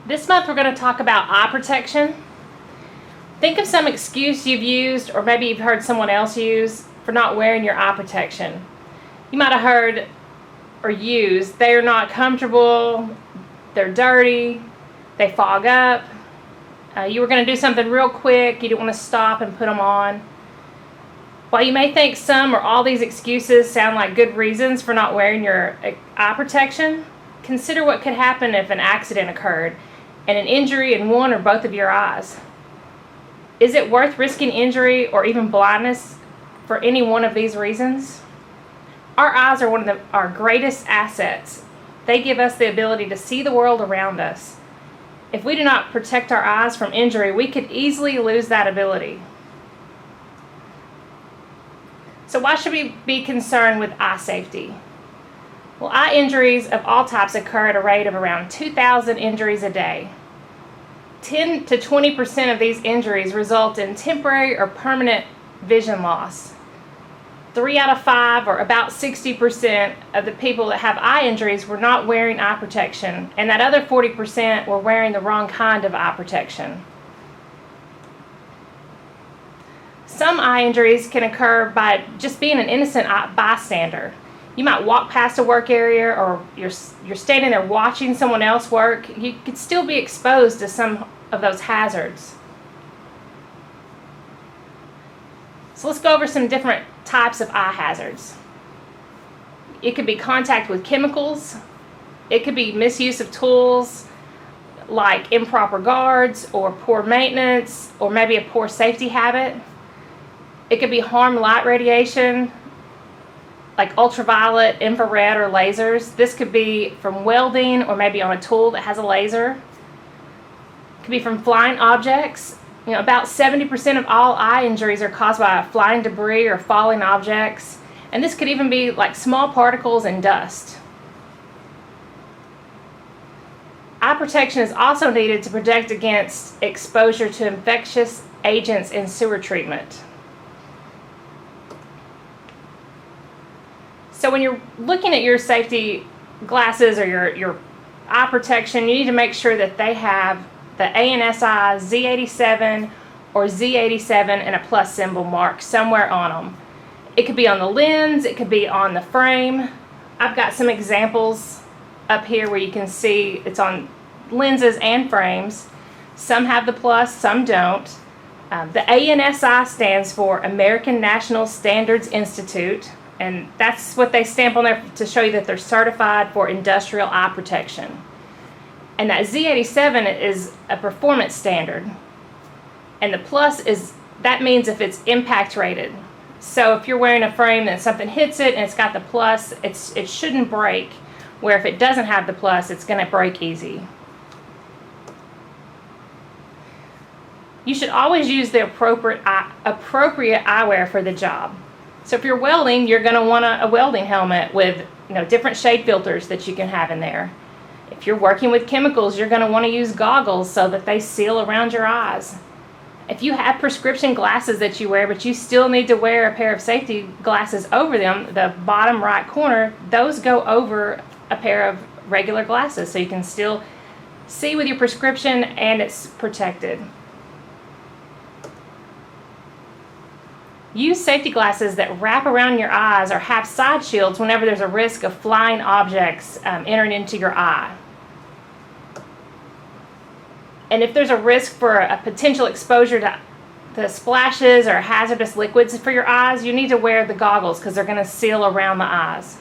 This month we're going to talk about eye protection. Think of some excuse you've used, or maybe you've heard someone else use, for not wearing your eye protection. You might have heard or used, they're not comfortable, they're dirty, they fog up. You were going to do something real quick, you didn't want to stop and put them on. While you may think some or all these excuses sound like good reasons for not wearing your eye protection, consider what could happen if an accident occurred and an injury in one or both of your eyes. Is it worth risking injury or even blindness for any one of these reasons? Our eyes are one of our greatest assets. They give us the ability to see the world around us. If we do not protect our eyes from injury, we could easily lose that ability. So why should we be concerned with eye safety? Well, eye injuries of all types occur at a rate of around 2,000 injuries a day. 10 to 20% of these injuries result in temporary or permanent vision loss. 3 out of 5, or about 60% of the people that have eye injuries were not wearing eye protection, and that other 40% were wearing the wrong kind of eye protection. Some eye injuries can occur by just being an innocent bystander. You might walk past a work area, or you're standing there watching someone else work. You could still be exposed to some of those hazards. So let's go over some different types of eye hazards. It could be contact with chemicals. It could be misuse of tools like improper guards or poor maintenance, or maybe a poor safety habit. It could be harm light radiation, like ultraviolet, infrared, or lasers. This could be from welding or maybe on a tool that has a laser. It could be from flying objects. About 70% of all eye injuries are caused by flying debris or falling objects. And this could even be like small particles and dust. Eye protection is also needed to protect against exposure to infectious agents in sewer treatment. So when you're looking at your safety glasses or your eye protection, you need to make sure that they have the ANSI Z87 or Z87 and a plus symbol marked somewhere on them. It could be on the lens, it could be on the frame. I've got some examples up here where you can see it's on lenses and frames. Some have the plus, some don't. The ANSI stands for American National Standards Institute, and that's what they stamp on there to show you that they're certified for industrial eye protection. And that Z87 is a performance standard. And the plus that means if it's impact rated. So if you're wearing a frame and something hits it and it's got the plus, it shouldn't break. Where if it doesn't have the plus, it's going to break easy. You should always use the appropriate eyewear for the job. So if you're welding, you're going to want a welding helmet with different shade filters that you can have in there. If you're working with chemicals, you're going to want to use goggles so that they seal around your eyes. If you have prescription glasses that you wear, but you still need to wear a pair of safety glasses over them, the bottom right corner, those go over a pair of regular glasses so you can still see with your prescription and it's protected. Use safety glasses that wrap around your eyes or have side shields whenever there's a risk of flying objects entering into your eye. And if there's a risk for a potential exposure to the splashes or hazardous liquids for your eyes, you need to wear the goggles because they're going to seal around the eyes.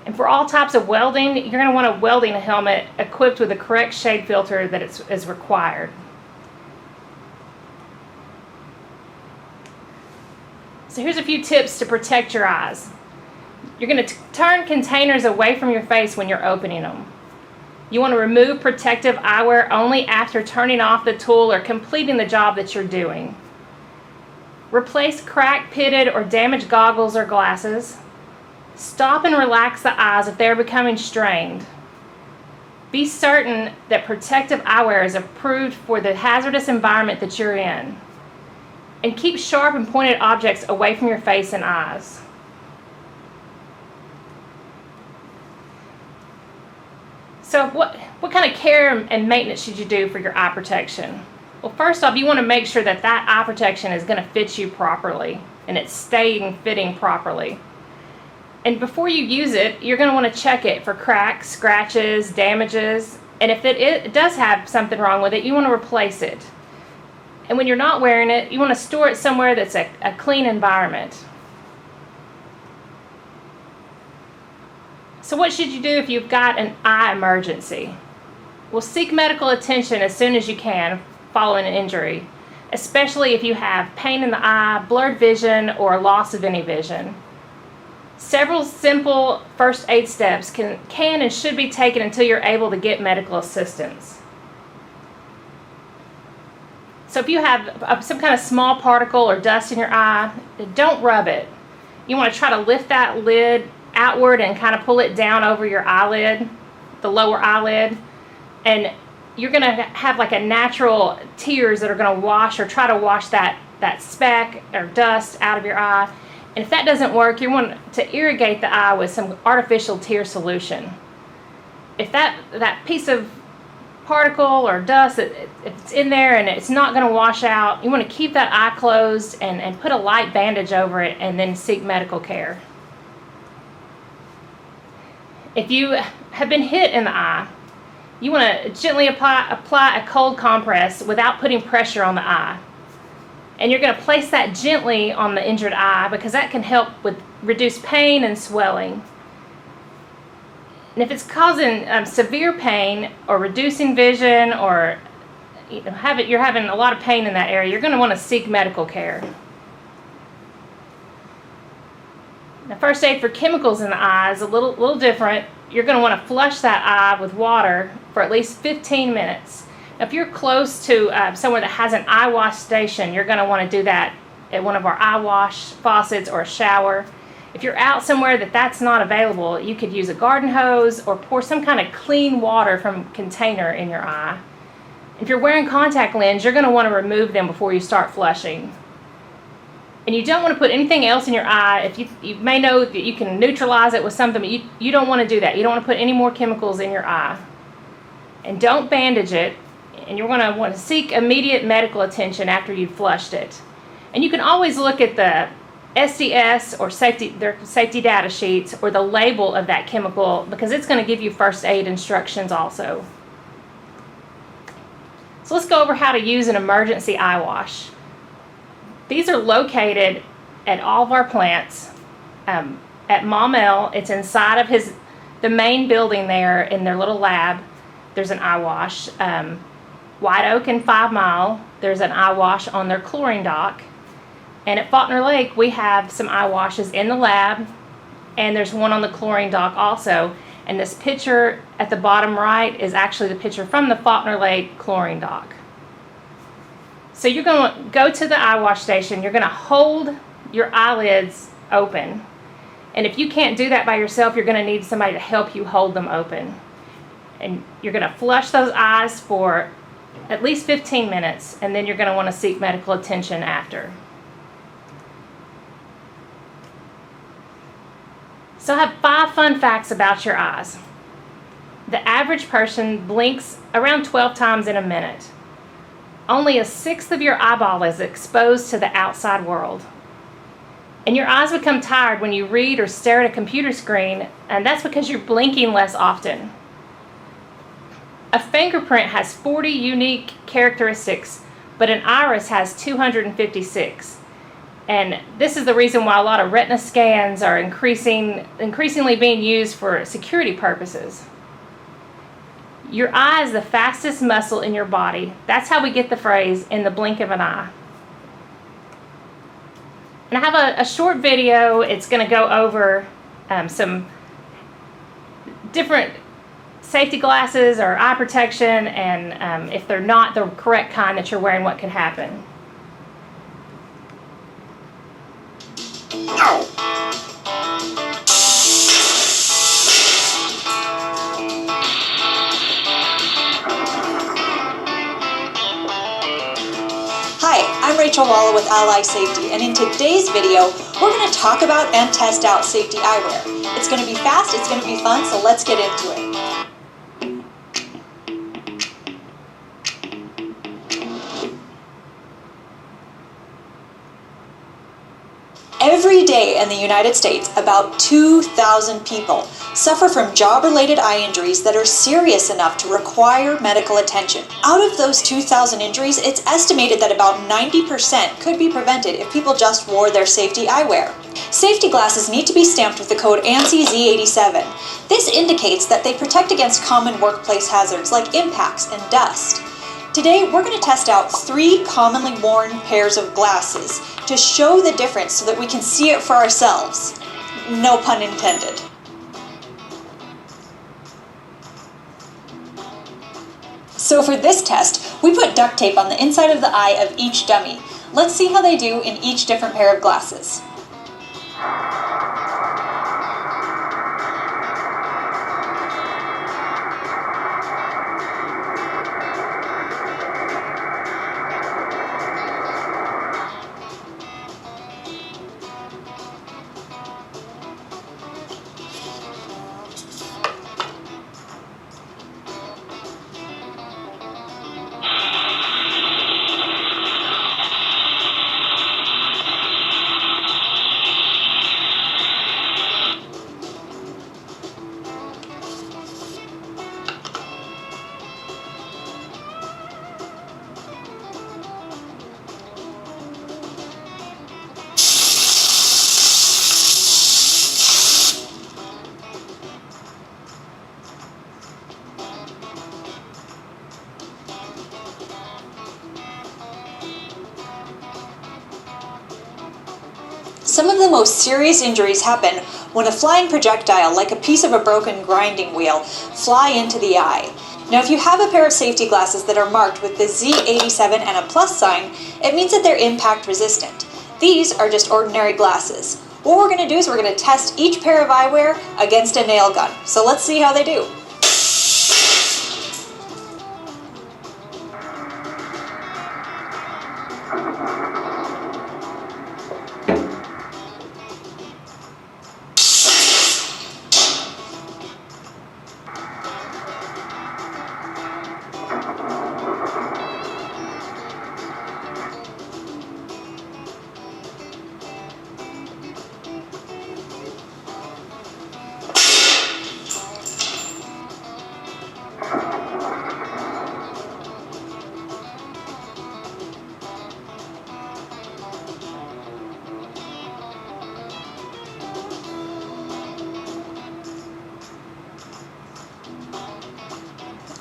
And for all types of welding, you're going to want a welding helmet equipped with the correct shade filter that is required. So here's a few tips to protect your eyes. You're going to turn containers away from your face when you're opening them. You want to remove protective eyewear only after turning off the tool or completing the job that you're doing. Replace cracked, pitted, or damaged goggles or glasses. Stop and relax the eyes if they're becoming strained. Be certain that protective eyewear is approved for the hazardous environment that you're in. And keep sharp and pointed objects away from your face and eyes. So what kind of care and maintenance should you do for your eye protection? Well, first off, you want to make sure that that eye protection is going to fit you properly and it's staying fitting properly. And before you use it, you're going to want to check it for cracks, scratches, damages, and if it does have something wrong with it, you want to replace it. And when you're not wearing it, you want to store it somewhere that's a clean environment. So what should you do if you've got an eye emergency? Well, seek medical attention as soon as you can following an injury, especially if you have pain in the eye, blurred vision, or loss of any vision. Several simple first aid steps can and should be taken until you're able to get medical assistance. So if you have some kind of small particle or dust in your eye, don't rub it. You want to try to lift that lid outward and kind of pull it down over your eyelid, the lower eyelid, and you're going to have like a natural tears that are going to wash or try to wash that speck or dust out of your eye. And if that doesn't work, you want to irrigate the eye with some artificial tear solution. If that piece of particle or dust, if it's in there and it's not going to wash out, you want to keep that eye closed and put a light bandage over it and then seek medical care. If you have been hit in the eye, you want to gently apply a cold compress without putting pressure on the eye. And you're going to place that gently on the injured eye because that can help with reduce pain and swelling. And if it's causing severe pain or reducing vision or you're having a lot of pain in that area, you're going to want to seek medical care. Now, first aid for chemicals in the eye is a little different. You're going to want to flush that eye with water for at least 15 minutes. Now, if you're close to somewhere that has an eye wash station, you're going to want to do that at one of our eye wash faucets or a shower. If you're out somewhere that's not available, you could use a garden hose or pour some kind of clean water from a container in your eye. If you're wearing contact lenses, you're going to want to remove them before you start flushing. And you don't want to put anything else in your eye. If you may know that you can neutralize it with something, but you don't want to do that. You don't want to put any more chemicals in your eye. And don't bandage it. And you're going to want to seek immediate medical attention after you've flushed it. And you can always look at the SDS or their safety data sheets or the label of that chemical because it's going to give you first aid instructions also. So let's go over how to use an emergency eye wash. These are located at all of our plants. At Maumelle, it's inside of the main building there in their little lab. There's an eye wash. White Oak and 5 Mile, there's an eye wash on their chlorine dock. And at Faulkner Lake, we have some eye washes in the lab, and there's one on the chlorine dock also. And this picture at the bottom right is actually the picture from the Faulkner Lake chlorine dock. So you're going to go to the eye wash station. You're going to hold your eyelids open. And if you can't do that by yourself, you're going to need somebody to help you hold them open. And you're going to flush those eyes for at least 15 minutes, and then you're going to want to seek medical attention after. So I have 5 fun facts about your eyes. The average person blinks around 12 times in a minute. Only 1/6 of your eyeball is exposed to the outside world. And your eyes become tired when you read or stare at a computer screen, and that's because you're blinking less often. A fingerprint has 40 unique characteristics, but an iris has 256. And this is the reason why a lot of retina scans are increasingly being used for security purposes. Your eye is the fastest muscle in your body. That's how we get the phrase, in the blink of an eye. And I have a short video. It's going to go over some different safety glasses or eye protection, and if they're not the correct kind that you're wearing, what can happen. Hi, I'm Rachel Walla with Ally Safety, and in today's video, we're going to talk about and test out safety eyewear. It's going to be fast, it's going to be fun, so let's get into it. day in the United States, about 2,000 people suffer from job-related eye injuries that are serious enough to require medical attention. Out of those 2,000 injuries, it's estimated that about 90% could be prevented if people just wore their safety eyewear. Safety glasses need to be stamped with the code ANSI Z87. This indicates that they protect against common workplace hazards like impacts and dust. Today, we're going to test out 3 commonly worn pairs of glasses to show the difference so that we can see it for ourselves. No pun intended. So for this test, we put duct tape on the inside of the eye of each dummy. Let's see how they do in each different pair of glasses. Some of the most serious injuries happen when a flying projectile, like a piece of a broken grinding wheel, fly into the eye. Now, if you have a pair of safety glasses that are marked with the Z87 and a plus sign, it means that they're impact resistant. These are just ordinary glasses. What we're going to do is we're going to test each pair of eyewear against a nail gun. So let's see how they do.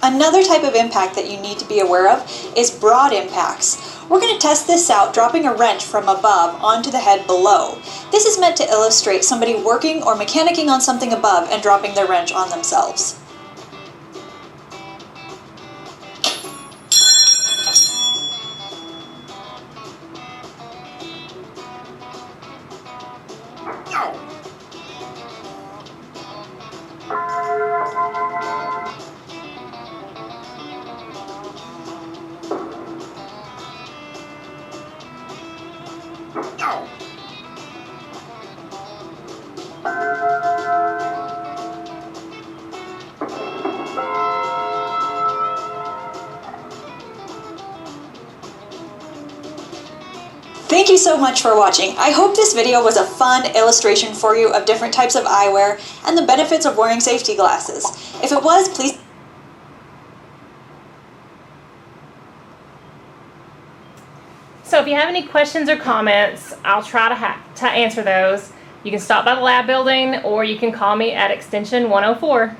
Another type of impact that you need to be aware of is broad impacts. We're going to test this out dropping a wrench from above onto the head below. This is meant to illustrate somebody working or mechanicking on something above and dropping their wrench on themselves. Thank you so much for watching. I hope this video was a fun illustration for you of different types of eyewear and the benefits of wearing safety glasses. If it was, please... So if you have any questions or comments, I'll try to answer those. You can stop by the lab building or you can call me at extension 104.